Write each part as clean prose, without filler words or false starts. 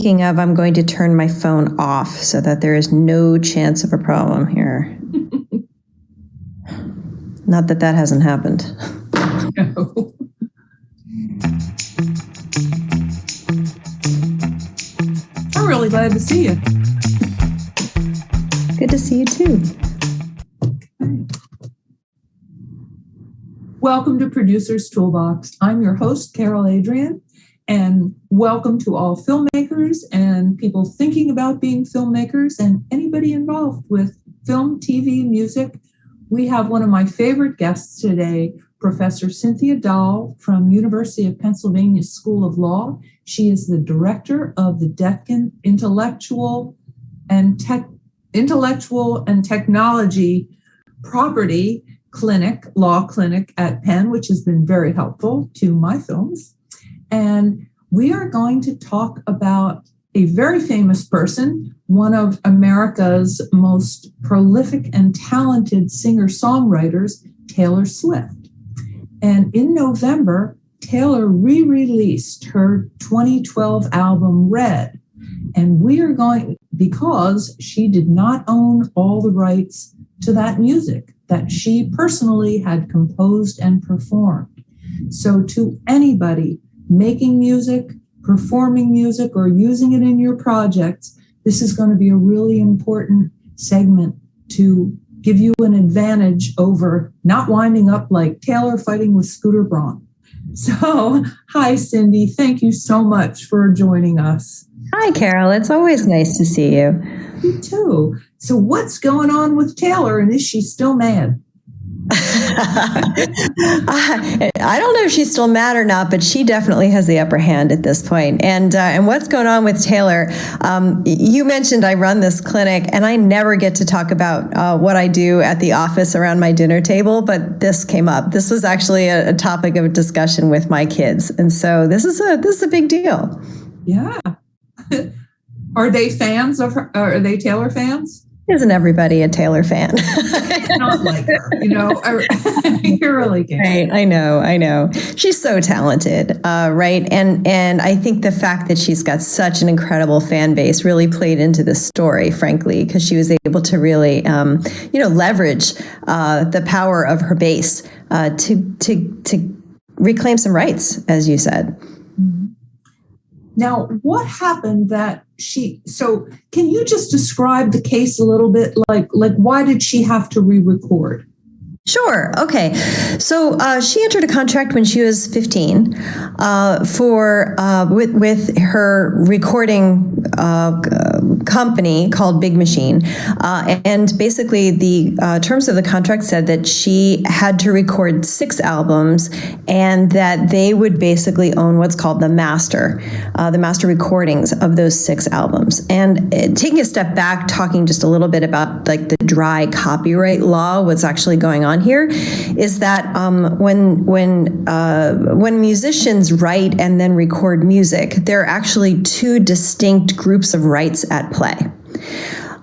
Speaking of, I'm going to turn my phone off so that there is no chance of a problem here. Not that that hasn't happened. No. I'm really glad to see you. Good to see you too. Okay. Welcome to Producer's Toolbox. I'm your host, Carol Adrian, and welcome to all filmmakers and people thinking about being filmmakers and anybody involved with film, TV, music. We have one of my favorite guests today, Professor Cynthia Dahl from University of Pennsylvania School of Law. She is the director of the Deccan Intellectual and Technology Property Clinic, Law Clinic at Penn, which has been very helpful to my films. And we are going to talk about a very famous person, one of America's most prolific and talented singer-songwriters, Taylor Swift. And in November, Taylor re-released her 2012 album, Red. And we are going, because she did not own all the rights to that music that she personally had composed and performed. So to anybody making music, performing music, or using it in your projects, this is going to be a really important segment to give you an advantage over not winding up like Taylor fighting with Scooter Braun. So, hi, Cindy. Thank you so much for joining us. Hi, Carol. It's always nice to see you. You too. So what's going on with Taylor, and is she still mad? I don't know if she's still mad or not, but she definitely has the upper hand at this point. And what's going on with Taylor? You mentioned I run this clinic, and I never get to talk about what I do at the office around my dinner table, but this came up. This was actually a topic of discussion with my kids, and so this is a big deal. Yeah. Are they fans of her? Are they Taylor fans? Isn't everybody a Taylor fan? Not like her, you know. You really can. Right, I know. She's so talented, right? And I think the fact that she's got such an incredible fan base really played into this story, frankly, because she was able to really, leverage the power of her base to reclaim some rights, as you said. Now, what happened that so can you just describe the case a little bit? Like why did she have to re-record? Sure. Okay. So she entered a contract when she was 15 with her recording company called Big Machine. And basically the terms of the contract said that she had to record 6 albums and that they would basically own what's called the master recordings of those 6 albums. And taking a step back, talking just a little bit about like the dry copyright law, what's actually going on here is that when musicians write and then record music, there are actually 2 distinct groups of rights at play.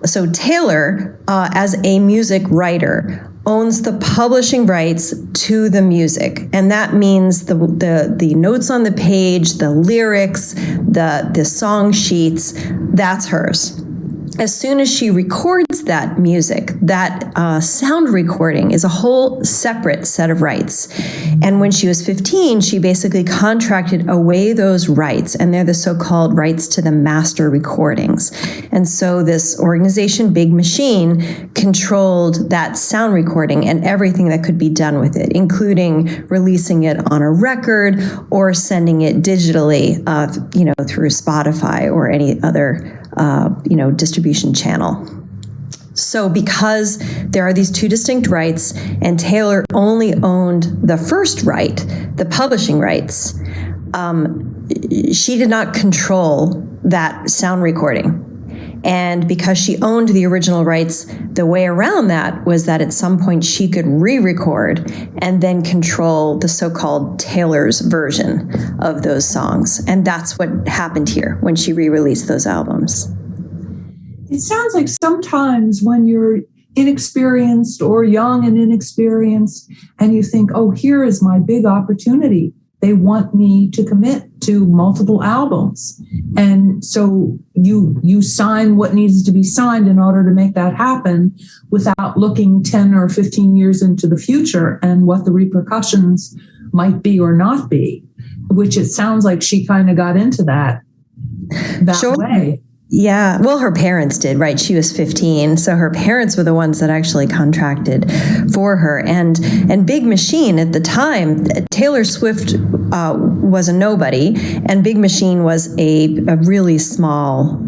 So Taylor, as a music writer, owns the publishing rights to the music, and that means the notes on the page, the lyrics, the song sheets, that's hers. As soon as she records that music, that sound recording is a whole separate set of rights. And when she was 15, she basically contracted away those rights, and they're the so-called rights to the master recordings. And so this organization, Big Machine, controlled that sound recording and everything that could be done with it, including releasing it on a record or sending it digitally, through Spotify or any other distribution channel. So because there are these 2 distinct rights and Taylor only owned the first right, the publishing rights, she did not control that sound recording. And because she owned the original rights, the way around that was that at some point she could re-record and then control the so-called Taylor's version of those songs. And that's what happened here when she re-released those albums. It sounds like sometimes when you're inexperienced or young and inexperienced and you think, oh, here is my big opportunity, they want me to commit to multiple albums. And so you sign what needs to be signed in order to make that happen without looking 10 or 15 years into the future and what the repercussions might be or not be, which it sounds like she kind of got into that Sure. way. Yeah, well, her parents did, right? She was 15, so her parents were the ones that actually contracted for her. And Big Machine at the time, Taylor Swift was a nobody, and Big Machine was a really small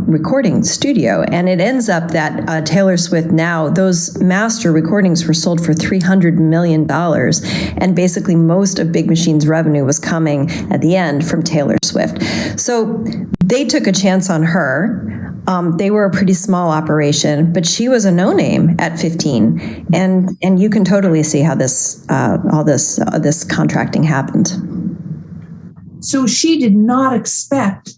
recording studio. And it ends up that Taylor Swift now, those master recordings were sold for $300 million, and basically most of Big Machine's revenue was coming at the end from Taylor Swift. So they took a chance on her. They were a pretty small operation, but she was a no-name at 15, and you can totally see how this all this contracting happened. So she did not expect.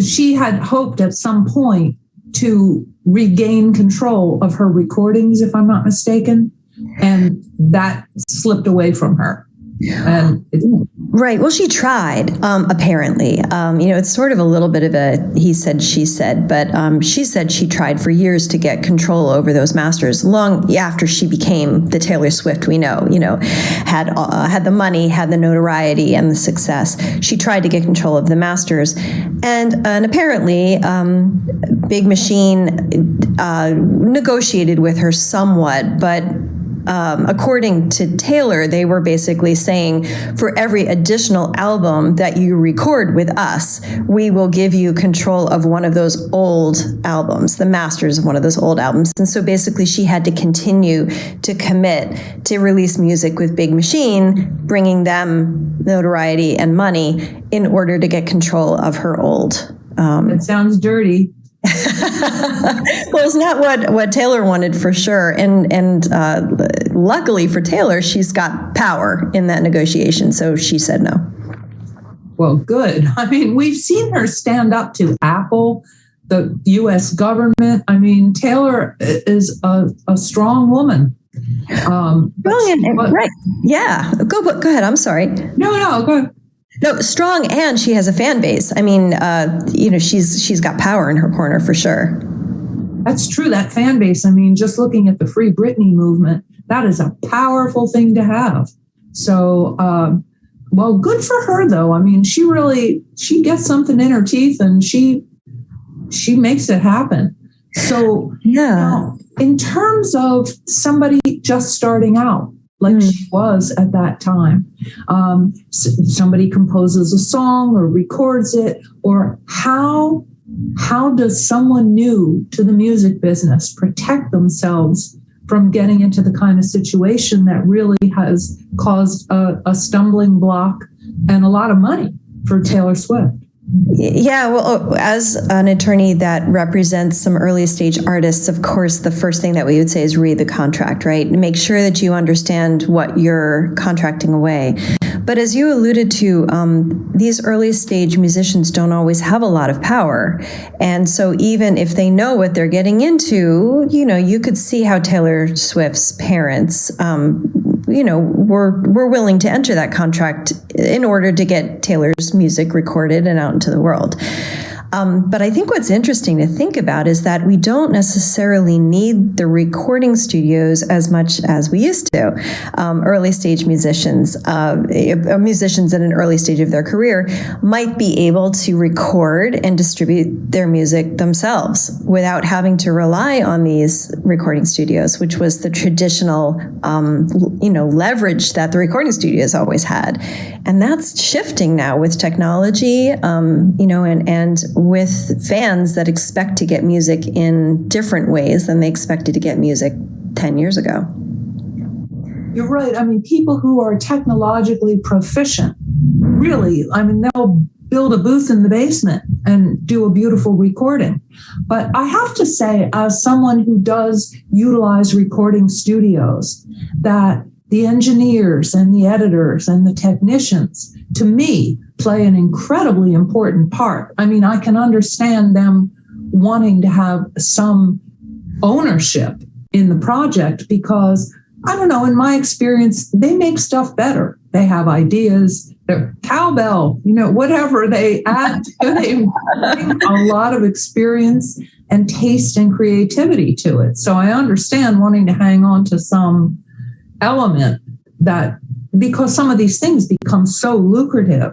She had hoped at some point to regain control of her recordings, if I'm not mistaken, and that slipped away from her. And it didn't. Right. Well, she tried, apparently. It's sort of a little bit of a he said, she said, but she said she tried for years to get control over those masters long after she became the Taylor Swift we know, had the money, had the notoriety and the success. She tried to get control of the masters. And apparently, Big Machine negotiated with her somewhat, but according to Taylor, they were basically saying, for every additional album that you record with us, we will give you control of one of those old albums, the masters of one of those old albums. And so basically she had to continue to commit to release music with Big Machine, bringing them notoriety and money in order to get control of her old. It sounds dirty. Well, it's not what Taylor wanted for sure, and luckily for Taylor, she's got power in that negotiation, so she said no. Well, good. I mean, we've seen her stand up to Apple, the U.S. government. I mean, Taylor is a strong woman. Right? Yeah. Go ahead. I'm sorry. No, go ahead. No, strong, and she has a fan base. I mean, she's got power in her corner for sure. That's true. That fan base. I mean, just looking at the Free Britney movement, that is a powerful thing to have. So, well, good for her though. I mean, she gets something in her teeth, and she makes it happen. So, yeah. In terms of somebody just starting out, like she was at that time. Somebody composes a song or records it, or how does someone new to the music business protect themselves from getting into the kind of situation that really has caused a stumbling block and a lot of money for Taylor Swift? Yeah, well, as an attorney that represents some early stage artists, of course, the first thing that we would say is read the contract, right? Make sure that you understand what you're contracting away. But as you alluded to, these early stage musicians don't always have a lot of power. And so even if they know what they're getting into, you could see how Taylor Swift's parents were willing to enter that contract in order to get Taylor's music recorded and out into the world. But I think what's interesting to think about is that we don't necessarily need the recording studios as much as we used to. Early stage musicians at an early stage of their career might be able to record and distribute their music themselves without having to rely on these recording studios, which was the traditional, leverage that the recording studios always had. And that's shifting now with technology, and with fans that expect to get music in different ways than they expected to get music 10 years ago. You're right. I mean, people who are technologically proficient, really, they'll build a booth in the basement and do a beautiful recording. But I have to say, as someone who does utilize recording studios, that the engineers and the editors and the technicians, to me, play an incredibly important part. I mean, I can understand them wanting to have some ownership in the project because, I don't know, in my experience, they make stuff better. They have ideas, their cowbell, whatever they add to, they bring a lot of experience and taste and creativity to it. So I understand wanting to hang on to some element that, because some of these things become so lucrative.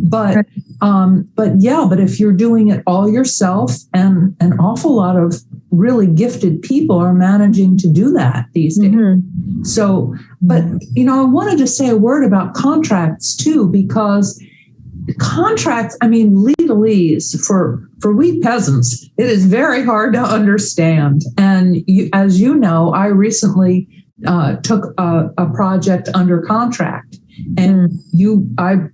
But if you're doing it all yourself, and an awful lot of really gifted people are managing to do that these days. Mm-hmm. So, but, I wanted to say a word about contracts too, because contracts, legalese for we peasants, it is very hard to understand. And as you know, I recently took a project under contract, and I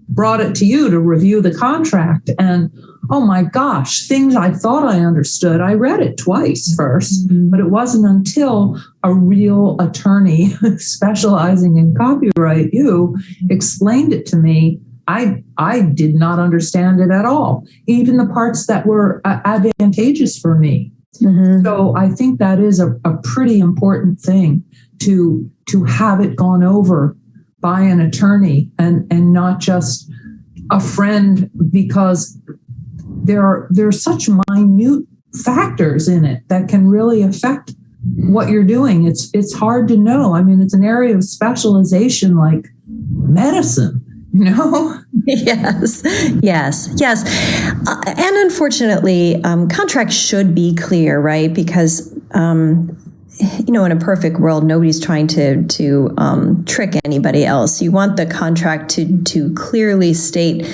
brought it to you to review the contract, and oh my gosh, things I thought I understood. I read it twice first, but it wasn't until a real attorney specializing in copyright, you explained it to me. I did not understand it at all, even the parts that were advantageous for me. Mm-hmm. So I think that is a pretty important thing to have it gone over by an attorney and not just a friend, because there are such minute factors in it that can really affect what you're doing. It's hard to know. It's an area of specialization like medicine, Yes. And unfortunately, contracts should be clear, right? Because, in a perfect world, nobody's trying to trick anybody else. You want the contract to clearly state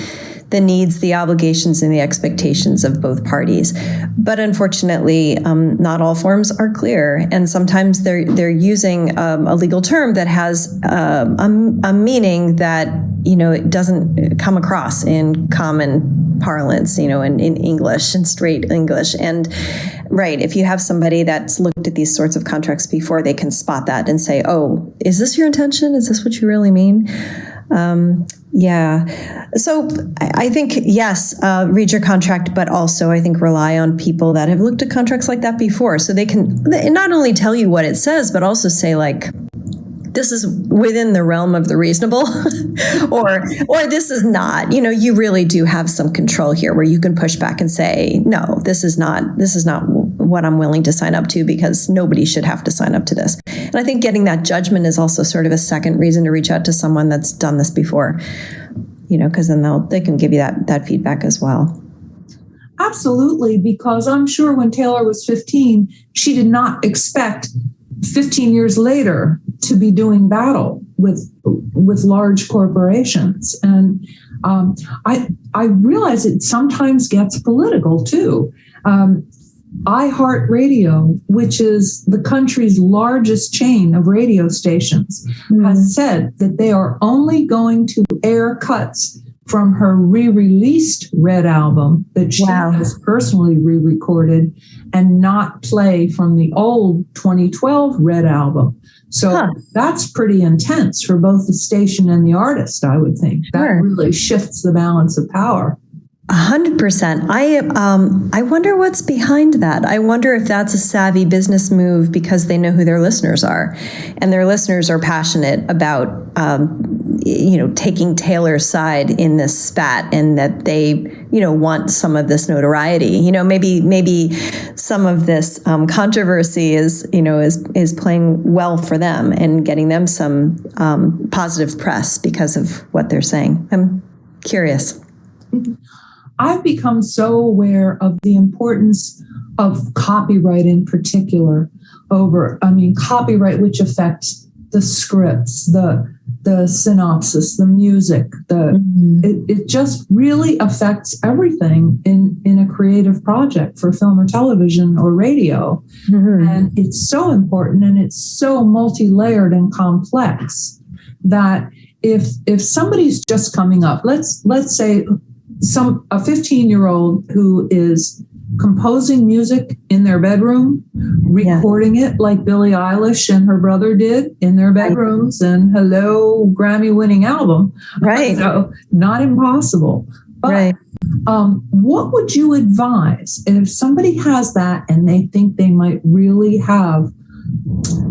the needs, the obligations, and the expectations of both parties. But unfortunately, not all forms are clear, and sometimes they're using a legal term that has a meaning that it doesn't come across in common parlance, in English and straight English. And right, if you have somebody that's looked at these sorts of contracts before, they can spot that and say, "Oh, is this your intention? Is this what you really mean?" So I think, yes, read your contract, but also I think rely on people that have looked at contracts like that before, so they can not only tell you what it says, but also say, like, this is within the realm of the reasonable, or this is not. You really do have some control here, where you can push back and say, no, this is not what I'm willing to sign up to, because nobody should have to sign up to this. And I think getting that judgment is also sort of a second reason to reach out to someone that's done this before, because then they can give you that feedback as well. Absolutely, because I'm sure when Taylor was 15, she did not expect 15 years later to be doing battle with large corporations. And I realize it sometimes gets political too. iHeartRadio, which is the country's largest chain of radio stations, has said that they are only going to air cuts from her re-released Red album that she has personally re-recorded, and not play from the old 2012 Red album. So that's pretty intense for both the station and the artist, I would think. That really shifts the balance of power. 100%. I wonder what's behind that. I wonder if that's a savvy business move, because they know who their listeners are, and their listeners are passionate about taking Taylor's side in this spat, and that they want some of this notoriety. Maybe some of this controversy is playing well for them and getting them some positive press because of what they're saying. I'm curious. I've become so aware of the importance of copyright in particular copyright, which affects the scripts, the synopsis, the music, it just really affects everything in a creative project for film or television or radio. Mm-hmm. And it's so important, and it's so multi-layered and complex that if somebody's just coming up, let's say a 15-year-old who is composing music in their bedroom, recording it like Billie Eilish and her brother did in their bedrooms, and hello, Grammy-winning album. Right. So not impossible. But what would you advise if somebody has that and they think they might really have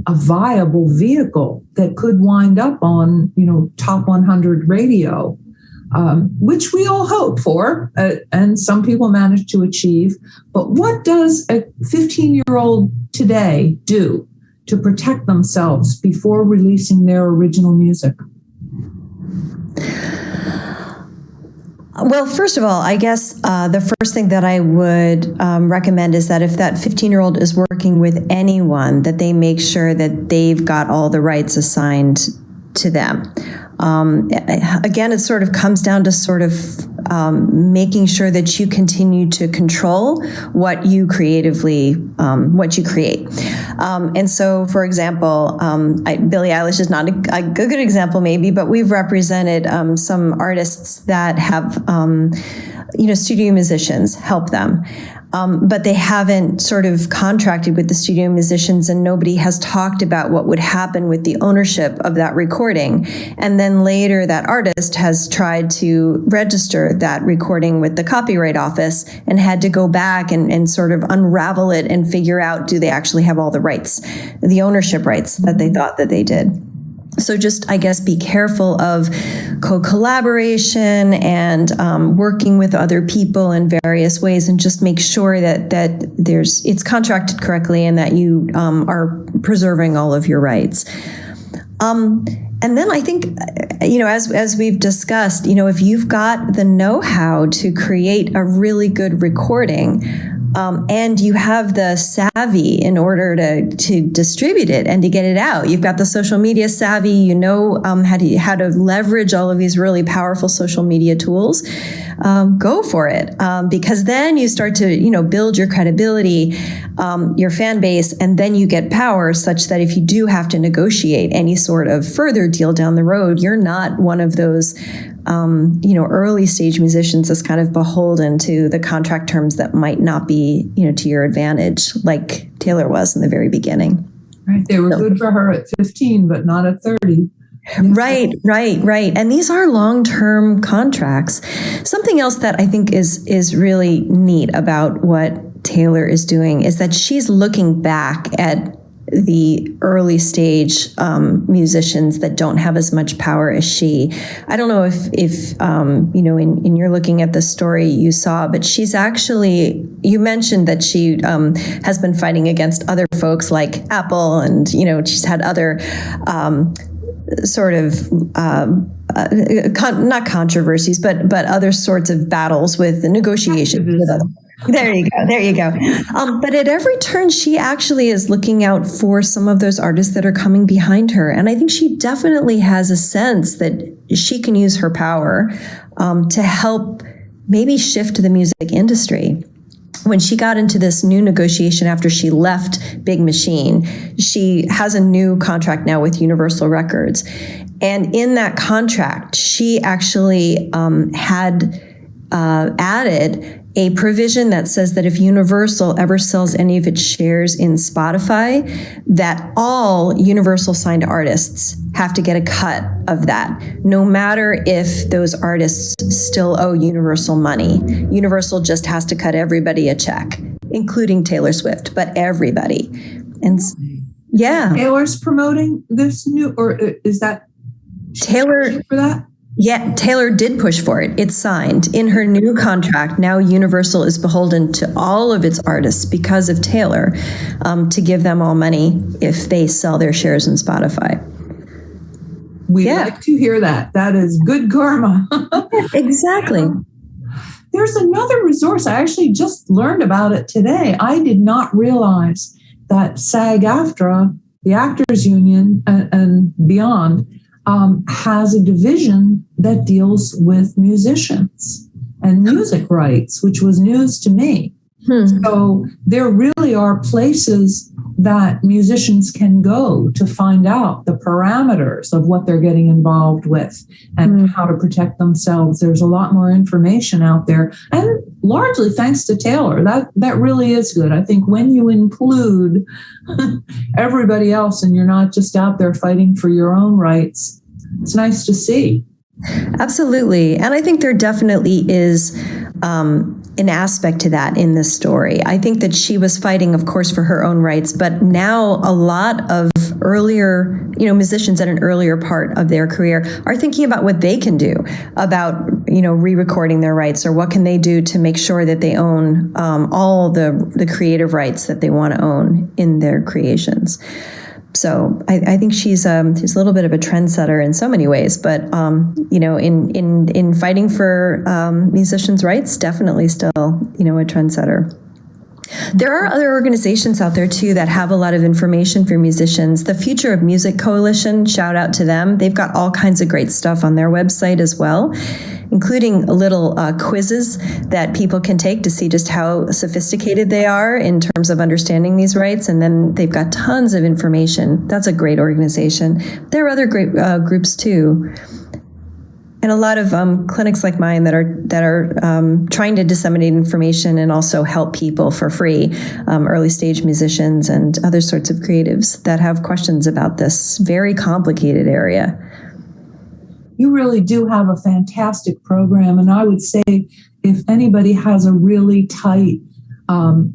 a viable vehicle that could wind up on, top 100 radio? which we all hope for, and some people manage to achieve. But what does a 15-year-old today do to protect themselves before releasing their original music? Well, first of all, I guess the first thing that I would recommend is that if that 15-year-old is working with anyone, that they make sure that they've got all the rights assigned to them. Again, it sort of comes down to sort of making sure that you continue to control what you create. And so, for example, Billie Eilish is not a good example maybe, but we've represented some artists that have, studio musicians help them. But they haven't sort of contracted with the studio musicians, and nobody has talked about what would happen with the ownership of that recording. And then later that artist has tried to register that recording with the Copyright Office and had to go back and sort of unravel it and figure out, do they actually have all the rights, the ownership rights that they thought that they did. So just, I guess, be careful of co-collaboration and working with other people in various ways, and just make sure that it's contracted correctly and that you are preserving all of your rights. And then I think, as we've discussed, if you've got the know-how to create a really good recording, and you have the savvy in order to distribute it and to get it out. You've got the social media savvy, how to leverage all of these really powerful social media tools. Go for it, because then you start to, build your credibility, your fan base, and then you get power such that if you do have to negotiate any sort of further deal down the road, you're not one of those early stage musicians that's kind of beholden to the contract terms that might not be, to your advantage, like Taylor was in the very beginning. Right. They were good for her at 15, but not at 30. Right. And these are long-term contracts. Something else that I think is really neat about what Taylor is doing is that she's looking back at the early stage musicians that don't have as much power as she. I don't know if in your looking at the story you saw, but she's actually, you mentioned that she has been fighting against other folks like Apple, and she's had other sort of not controversies, but other sorts of battles with the negotiations with them. There you go. But at every turn, she actually is looking out for some of those artists that are coming behind her. And I think she definitely has a sense that she can use her power to help maybe shift the music industry. When she got into this new negotiation after she left Big Machine, she has a new contract now with Universal Records. And in that contract, she actually had added a provision that says that if Universal ever sells any of its shares in Spotify, that all Universal signed artists have to get a cut of that, no matter if those artists still owe Universal money. Universal just has to cut everybody a check, including Taylor Swift, but everybody. And yeah. Taylor's promoting this new, or is that Taylor for that? Yeah, Taylor did push for it. It's signed. In her new contract, now Universal is beholden to all of its artists because of Taylor to give them all money if they sell their shares in Spotify. We like to hear that. That is good karma. Exactly. There's another resource. I actually just learned about it today. I did not realize that SAG-AFTRA, the Actors Union and beyond, has a division that deals with musicians and music rights, which was news to me. So there really are places that musicians can go to find out the parameters of what they're getting involved with and how to protect themselves. There's a lot more information out there, and largely thanks to Taylor. That really is good. I think when you include everybody else and you're not just out there fighting for your own rights, it's nice to see. Absolutely. And I think there definitely is an aspect to that in this story. I think that she was fighting, of course, for her own rights, but now a lot of earlier, musicians at an earlier part of their career are thinking about what they can do about, re-recording their rights, or what can they do to make sure that they own all the creative rights that they want to own in their creations. So I think she's a little bit of a trendsetter in so many ways, but in fighting for musicians' rights, definitely still a trendsetter. There are other organizations out there too that have a lot of information for musicians. The Future of Music Coalition, shout out to them. They've got all kinds of great stuff on their website as well, including little quizzes that people can take to see just how sophisticated they are in terms of understanding these rights. And then they've got tons of information. That's a great organization. There are other great groups too. And a lot of clinics like mine that are trying to disseminate information and also help people for free, early stage musicians and other sorts of creatives that have questions about this very complicated area. You really do have a fantastic program, and I would say if anybody has a really tight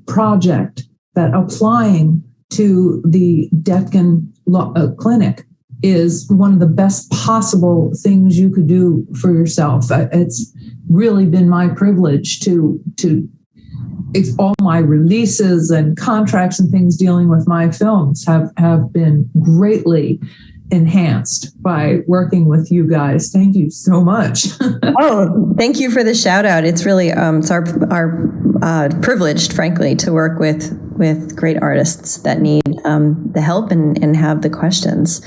project that applying to the Detkin Clinic is one of the best possible things you could do for yourself. It's really been my privilege to all my releases and contracts and things dealing with my films have been greatly enhanced by working with you guys. Thank you so much. Oh, thank you for the shout out. It's really it's our privileged, frankly, to work with great artists that need the help and have the questions.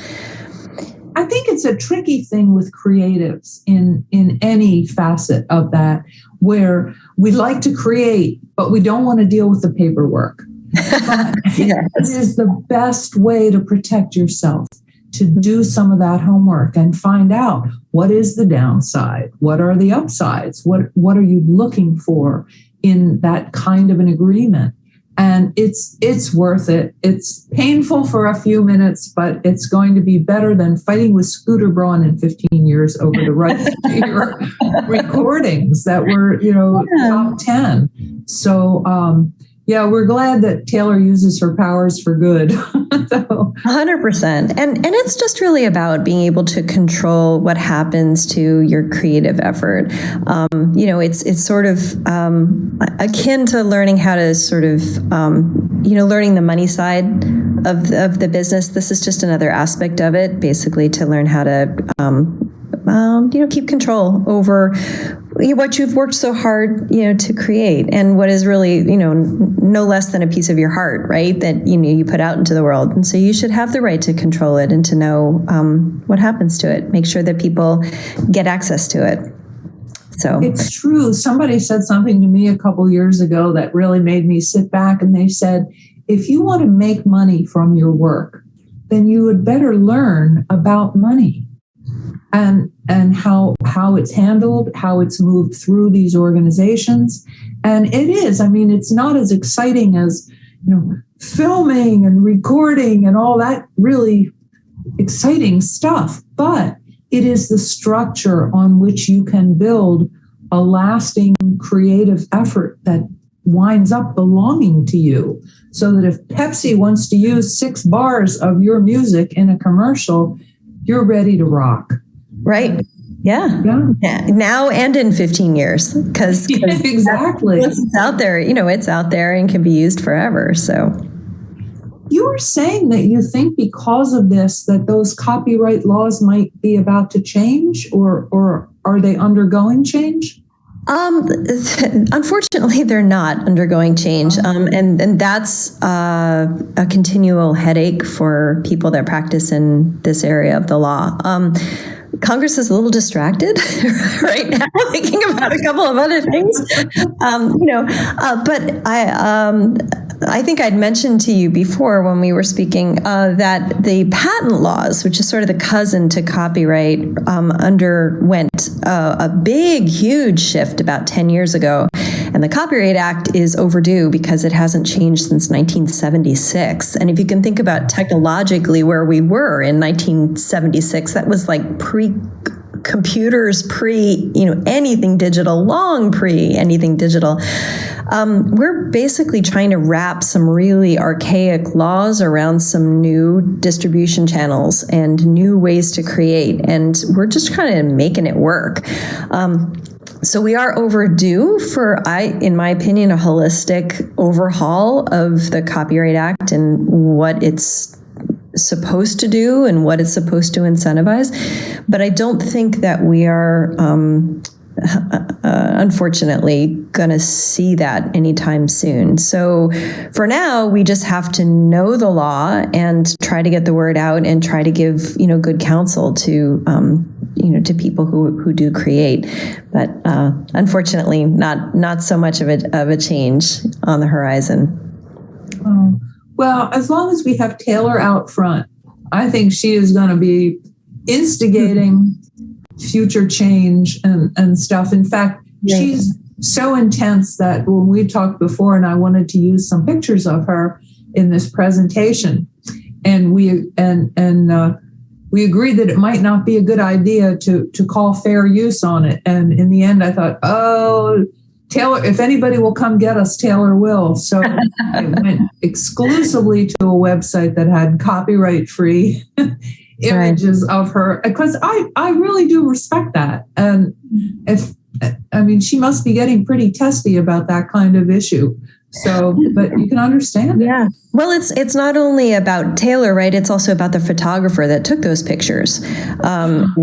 I think it's a tricky thing with creatives in any facet of that, where we like to create, but we don't want to deal with the paperwork. Yes. It is the best way to protect yourself, to do some of that homework and find out what is the downside, what are the upsides, what are you looking for in that kind of an agreement. And it's worth it. It's painful for a few minutes, but it's going to be better than fighting with Scooter Braun in 15 years over the rights to your recordings that were, top 10. So, we're glad that Taylor uses her powers for good. 100%. And it's just really about being able to control what happens to your creative effort. It's sort of akin to learning how to sort of, learning the money side of the business. This is just another aspect of it, basically to learn how to, keep control over what you've worked so hard, to create, and what is really, no less than a piece of your heart, right? That, you put out into the world. And so you should have the right to control it and to know what happens to it. Make sure that people get access to it. So it's true. Somebody said something to me a couple years ago that really made me sit back, and they said, if you want to make money from your work, then you would better learn about money and how it's handled, how it's moved through these organizations. And it is, it's not as exciting as, filming and recording and all that really exciting stuff, but it is the structure on which you can build a lasting creative effort that winds up belonging to you. So that if Pepsi wants to use 6 bars of your music in a commercial, you're ready to rock. Right. Yeah. Now and in 15 years, because exactly. Once it's out there, it's out there and can be used forever. So you were saying that you think because of this, that those copyright laws might be about to change, or are they undergoing change? Unfortunately, they're not undergoing change. And that's a continual headache for people that practice in this area of the law. Congress is a little distracted right now, thinking about a couple of other things. But I think I'd mentioned to you before when we were speaking that the patent laws, which is sort of the cousin to copyright, underwent a big, huge shift about 10 years ago. And the Copyright Act is overdue because it hasn't changed since 1976. And if you can think about technologically where we were in 1976, that was like computers pre, anything digital, long pre anything digital. We're basically trying to wrap some really archaic laws around some new distribution channels and new ways to create, and we're just kind of making it work. So we are overdue for, in my opinion, a holistic overhaul of the Copyright Act and what it's supposed to do and what it's supposed to incentivize. But I don't think that we are, unfortunately, going to see that anytime soon. So for now, we just have to know the law and try to get the word out and try to give, good counsel to to people who do create, but unfortunately, not so much of a change on the horizon. Oh, well, as long as we have Taylor out front, I think she is going to be instigating future change and stuff. In fact, she's so intense that when we talked before, and I wanted to use some pictures of her in this presentation, and we agreed that it might not be a good idea to call fair use on it. And in the end, I thought, oh, Taylor, if anybody will come get us, Taylor will. So I went exclusively to a website that had copyright-free images of her, because I really do respect that. And she must be getting pretty testy about that kind of issue. So, but you can understand it. Yeah. Well, it's not only about Taylor, right? It's also about the photographer that took those pictures, right?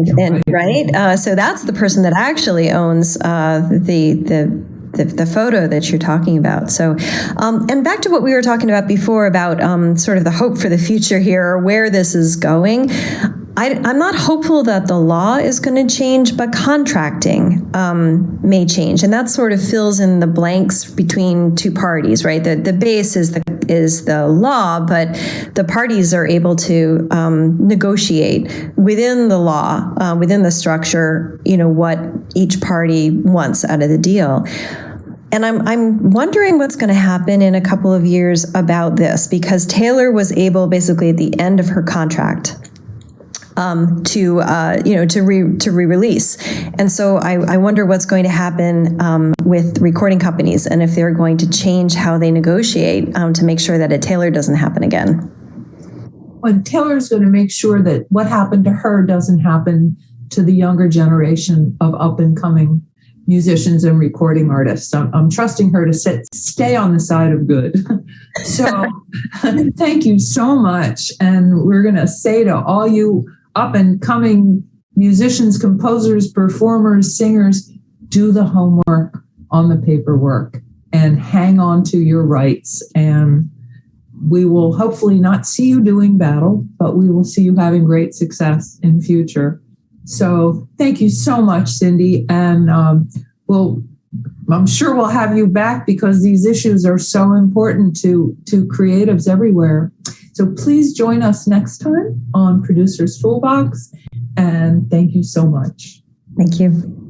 So that's the person that actually owns the photo that you're talking about. So, and back to what we were talking about before about sort of the hope for the future here, or where this is going. I'm not hopeful that the law is going to change, but contracting may change, and that sort of fills in the blanks between two parties, right? The base is the law, but the parties are able to negotiate within the law, within the structure, what each party wants out of the deal. And I'm wondering what's going to happen in a couple of years about this, because Taylor was able, basically at the end of her contract, to re-release. And so I wonder what's going to happen with recording companies, and if they're going to change how they negotiate to make sure that a Taylor doesn't happen again. Well, Taylor's going to make sure that what happened to her doesn't happen to the younger generation of up-and-coming musicians and recording artists. I'm trusting her to stay on the side of good. So thank you so much. And we're going to say to all you up-and-coming musicians, composers, performers, singers, do the homework on the paperwork and hang on to your rights. And we will hopefully not see you doing battle, but we will see you having great success in future. So thank you so much, Cindy. And I'm sure we'll have you back, because these issues are so important to creatives everywhere. So please join us next time on Producer's Toolbox. And thank you so much. Thank you.